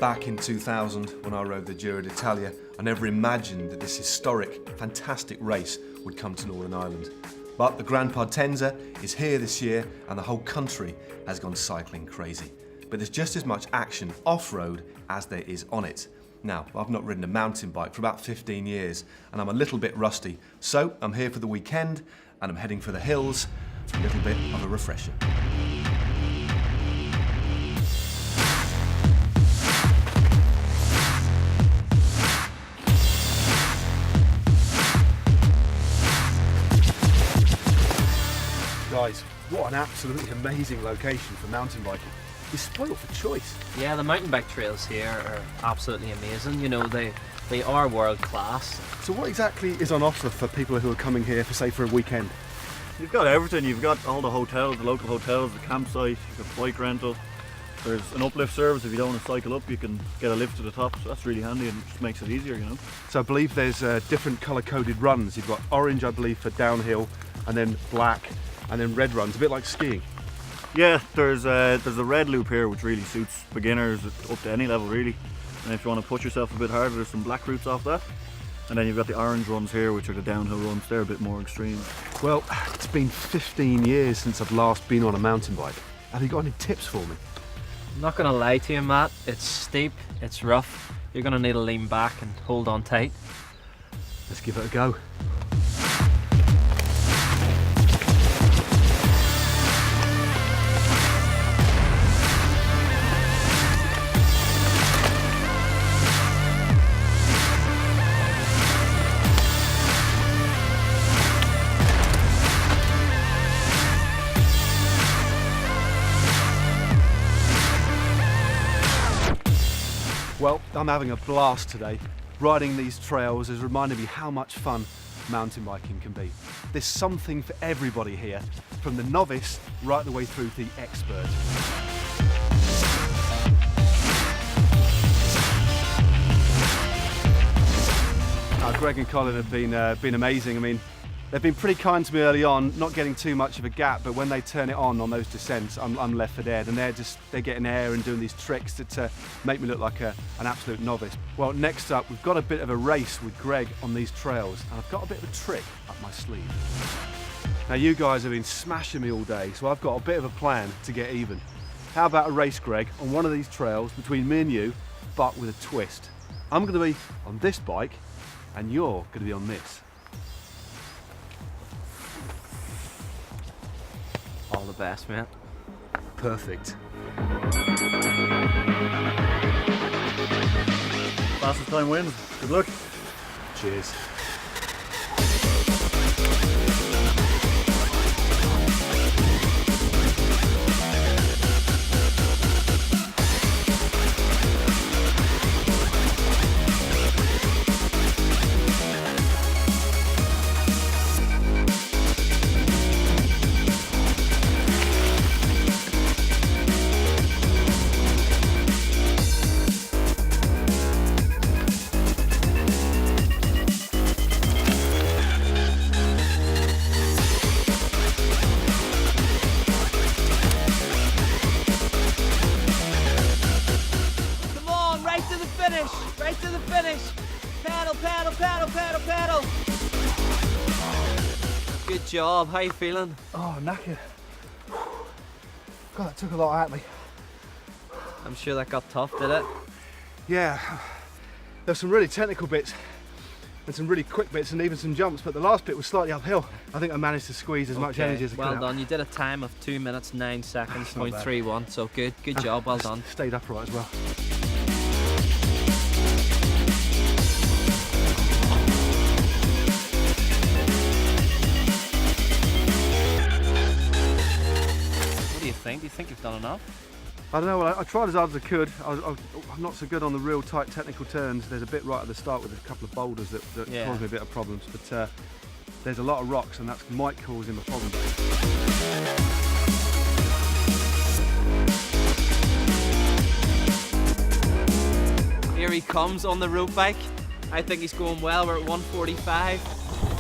Back in 2000, when I rode the Giro d'Italia, I never imagined that this historic, fantastic race would come to Northern Ireland. But the Gran Partenza is here this year and the whole country has gone cycling crazy. But there's just as much action off-road as there is on it. Now, I've not ridden a mountain bike for about 15 years and I'm a little bit rusty, so I'm here for the weekend and I'm heading for the hills for a little bit of a refresher. Guys, what an absolutely amazing location for mountain biking. You're spoilt for choice. Yeah, the mountain bike trails here are absolutely amazing. You know, they are world class. So what exactly is on offer for people who are coming here for, say, for a weekend? You've got everything. You've got all the hotels, the local hotels, the campsite, you've got bike rental. There's an uplift service. If you don't want to cycle up, you can get a lift to the top, so that's really handy and just makes it easier, you know. So I believe there's different colour-coded runs. You've got orange, I believe, for downhill, and then black, and then red runs, a bit like skiing. Yeah, there's a red loop here which really suits beginners up to any level really. And if you want to push yourself a bit harder, there's some black routes off that. And then you've got the orange runs here, which are the downhill runs. They're a bit more extreme. Well, it's been 15 years since I've last been on a mountain bike. Have you got any tips for me? I'm not gonna lie to you, Matt. It's steep, it's rough. You're gonna need to lean back and hold on tight. Let's give it a go. Well, I'm having a blast today. Riding these trails has reminded me how much fun mountain biking can be. There's something for everybody here, from the novice right the way through to the expert. Greg and Colin have been amazing. I mean, they've been pretty kind to me early on, not getting too much of a gap, but when they turn it on those descents, I'm left for dead, and they're getting air and doing these tricks that make me look like an absolute novice. Well, next up, we've got a bit of a race with Greg on these trails, and I've got a bit of a trick up my sleeve. Now, you guys have been smashing me all day, so I've got a bit of a plan to get even. How about a race, Greg, on one of these trails between me and you, but with a twist? I'm going to be on this bike, and you're going to be on this. All the best, man. Perfect. Fastest time wins. Good luck. Cheers. Right to the finish. Paddle, paddle, paddle, paddle, paddle. Good job. How you feeling? Oh, knackered. God, that took a lot out of me. I'm sure that got tough, did it? Yeah, there's some really technical bits and some really quick bits and even some jumps, but the last bit was slightly uphill. I think I managed to squeeze as much energy as I could Well out. done. You did a time of 2 minutes 9 seconds, Not bad. .31. So good job. Well done. Stayed upright as well. What do you think? Do you think you've done enough? I don't know, well, I tried as hard as I could. I'm not so good on the real tight technical turns. There's a bit right at the start with a couple of boulders that Yeah. cause me a bit of problems, but there's a lot of rocks and that might cause him a problem. Here he comes on the road bike. I think he's going well. We're at 1:45.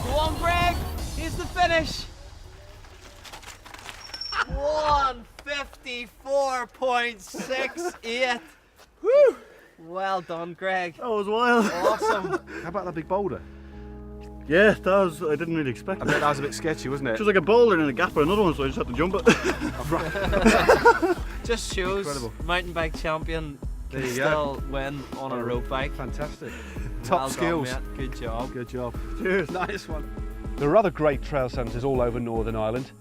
Go on, Greg. Here's the finish. 1:54.68. Woo! Well done, Greg. That was wild. Awesome. How about that big boulder? Yeah, that was, I didn't really expect I that. bet that was a bit sketchy, wasn't it? It was like a boulder and a gap or another one, so I just had to jump it. Just shows Incredible. mountain bike champion There can you go. still win on a road bike. Fantastic. Well Top done, skills. mate. Good job. Good job. Cheers. Nice one. There are other great trail centres all over Northern Ireland,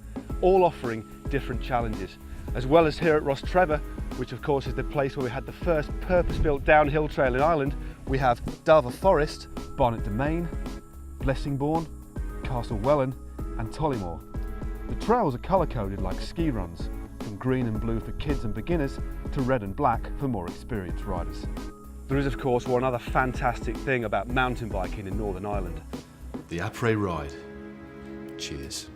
all offering different challenges. As well as here at Rostrevor, which of course is the place where we had the first purpose-built downhill trail in Ireland, we have Darver Forest, Barnet Domain, Blessingbourne, Castle Welland and Tollymore. The trails are colour-coded like ski runs, from green and blue for kids and beginners to red and black for more experienced riders. There is of course one other fantastic thing about mountain biking in Northern Ireland. The après ride. Cheers.